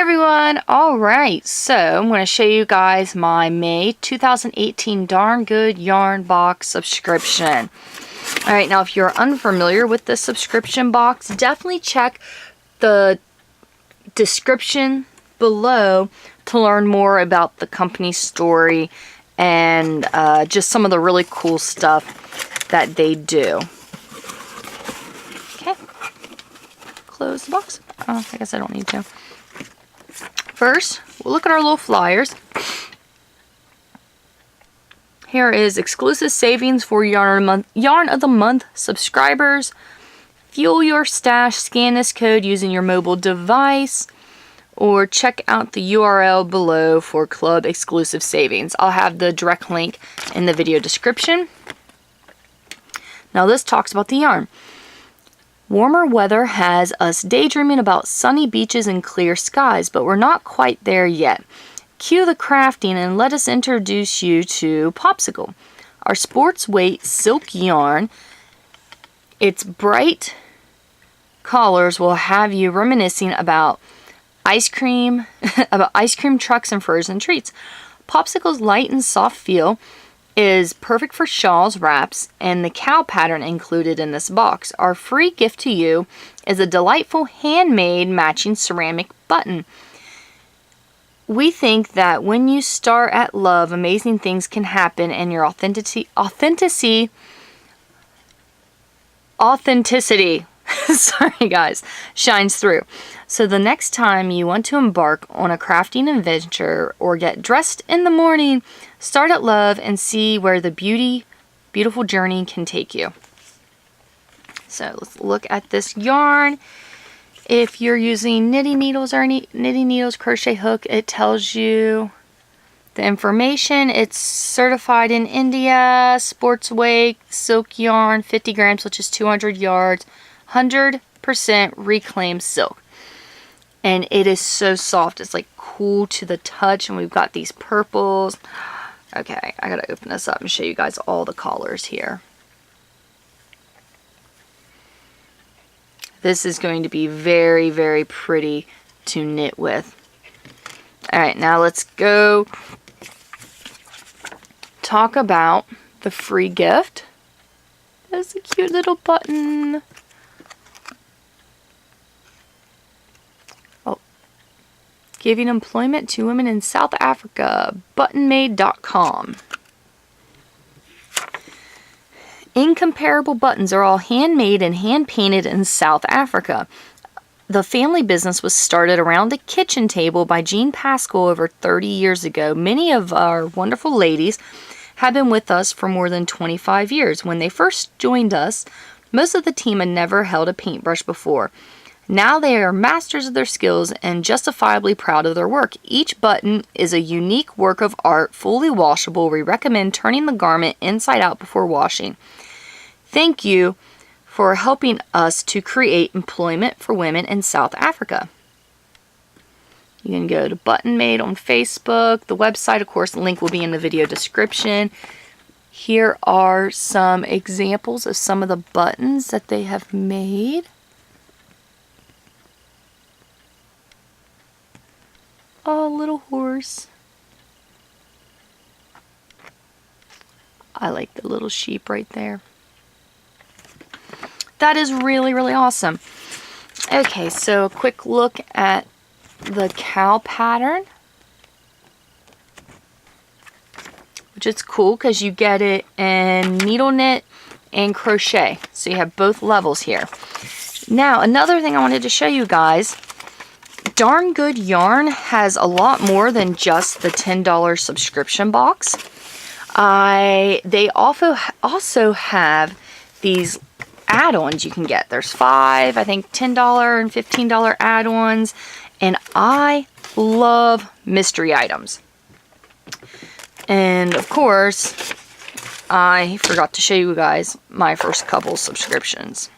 everyone! Alright, so I'm going to show you guys my May 2018 Darn Good Yarn Box subscription. Alright, now if you're unfamiliar with this subscription box, definitely check the description below to learn more about the company's story and just some of the really cool stuff that they do. Okay, close the box. Oh, I guess I don't need to. First, we'll look at our little flyers. Here is exclusive savings for Yarn of the Month subscribers. Fuel your stash. Scan this code using your mobile device, or check out the URL below for club exclusive savings. I'll have the direct link in the video description. Now this talks about the yarn. Warmer weather has us daydreaming about sunny beaches and clear skies, but we're not quite there yet. Cue the crafting and let us introduce you to Popsicle, our sports weight silk yarn. Its bright colors will have you reminiscing about ice cream trucks and frozen treats. Popsicle's light and soft feel is perfect for shawls, wraps, and the cow pattern included in this box. Our free gift to you is a delightful handmade matching ceramic button. We think that when you start at love, amazing things can happen and your authenticity sorry guys, shines through. So the next time you want to embark on a crafting adventure or get dressed in the morning, start at love and see where the beautiful journey can take you. So let's look at this yarn. If you're using knitting needles, crochet hook, it tells you the information. It's certified in India, sports weight, silk yarn, 50 grams, which is 200 yards, 100% reclaimed silk. And it is so soft. It's like cool to the touch. And we've got these purples. Okay, I gotta open this up and show you guys all the colors here. This is going to be very, very pretty to knit with. Alright, now let's go talk about the free gift. There's a cute little button. Giving employment to women in South Africa, buttonmade.com. Incomparable buttons are all handmade and hand-painted in South Africa. The family business was started around a kitchen table by Jean Pascal over 30 years ago. Many of our wonderful ladies have been with us for more than 25 years. When they first joined us, most of the team had never held a paintbrush before. Now they are masters of their skills and justifiably proud of their work. Each button is a unique work of art, fully washable. We recommend turning the garment inside out before washing. Thank you for helping us to create employment for women in South Africa. You can go to Button Made on Facebook. The website, of course, the link will be in the video description. Here are some examples of some of the buttons that they have made. Oh, little horse. I like the little sheep right there. That is really, really awesome. Okay, so a quick look at the cow pattern, which is cool because you get it in needle knit and crochet. So you have both levels here. Now, another thing I wanted to show you guys. Darn Good Yarn has a lot more than just the $10 subscription box. They also have these add-ons you can get. There's 5, I think $10 and $15 add-ons. And I love mystery items. And of course, I forgot to show you guys my first couple subscriptions.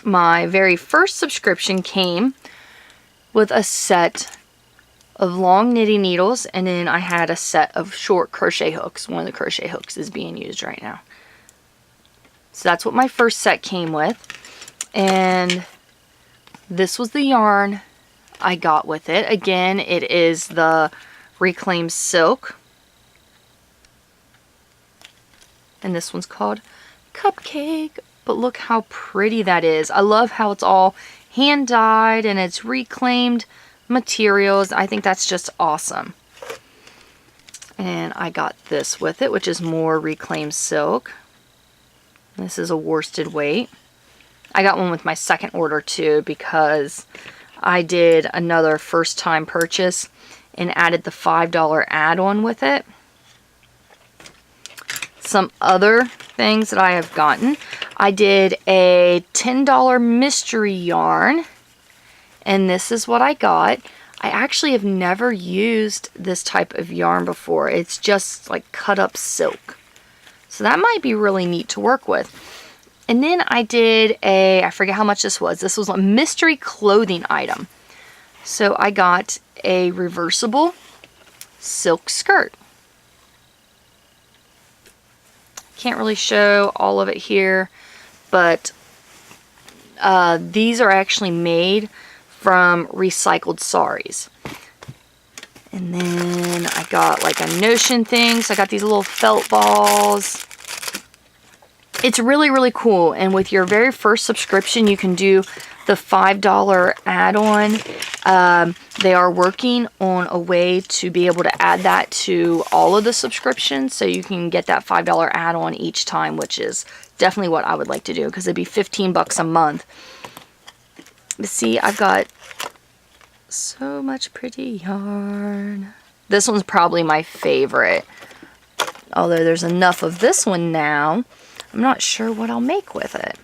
My very first subscription came with a set of long knitting needles, and then I had a set of short crochet hooks. One of the crochet hooks is being used right now. So that's what my first set came with. And this was the yarn I got with it. Again, it is the Reclaimed Silk. And this one's called Cupcake. But look how pretty that is. I love how it's all hand dyed and it's reclaimed materials. I think that's just awesome. And I got this with it, which is more reclaimed silk. This is a worsted weight. I got one with my second order too because I did another first time purchase and added the $5 add-on with it. Some other things that I have gotten. I did a $10 mystery yarn, and this is what I got. I actually have never used this type of yarn before. It's just like cut up silk. So that might be really neat to work with. And then I did I forget how much this was. This was a mystery clothing item. So I got a reversible silk skirt. Can't really show all of it here, but these are actually made from recycled saris. And then I got like a notion thing, so I got these little felt balls. It's really, really cool, and with your very first subscription, you can do the $5 add-on. They are working on a way to be able to add that to all of the subscriptions, so you can get that $5 add-on each time, which is definitely what I would like to do, because it'd be 15 bucks a month. But see, I've got so much pretty yarn. This one's probably my favorite, although there's enough of this one now. I'm not sure what I'll make with it.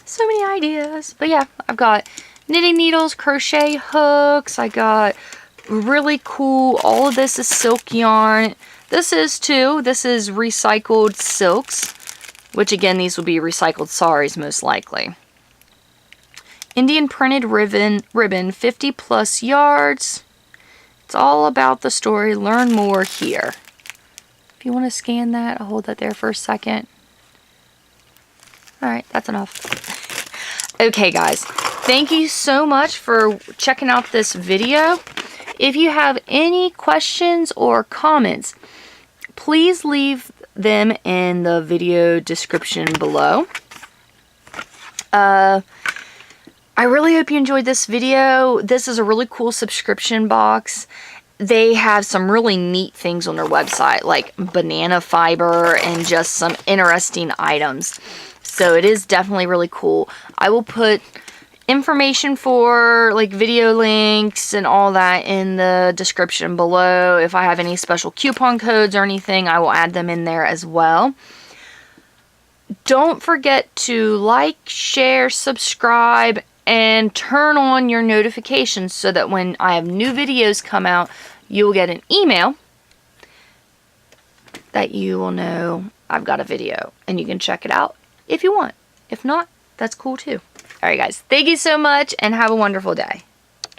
So many ideas. But yeah, I've got knitting needles, crochet hooks. I got really cool, all of this is silk yarn. This is too. This is recycled silks, which again, these will be recycled saris most likely. Indian printed ribbon, 50 plus yards. It's all about the story. Learn more here. If you want to scan that, I'll hold that there for a second. Alright, that's enough. Okay guys, thank you so much for checking out this video. If you have any questions or comments, please leave them in the video description below. I really hope you enjoyed this video. This is a really cool subscription box. They have some really neat things on their website, like banana fiber and just some interesting items. So it is definitely really cool. I will put information for like video links and all that in the description below. If I have any special coupon codes or anything, I will add them in there as well. Don't forget to like, share, subscribe, and turn on your notifications so that when I have new videos come out, you'll get an email that you will know I've got a video and you can check it out if you want. If not, that's cool too. Alright guys, thank you so much and have a wonderful day.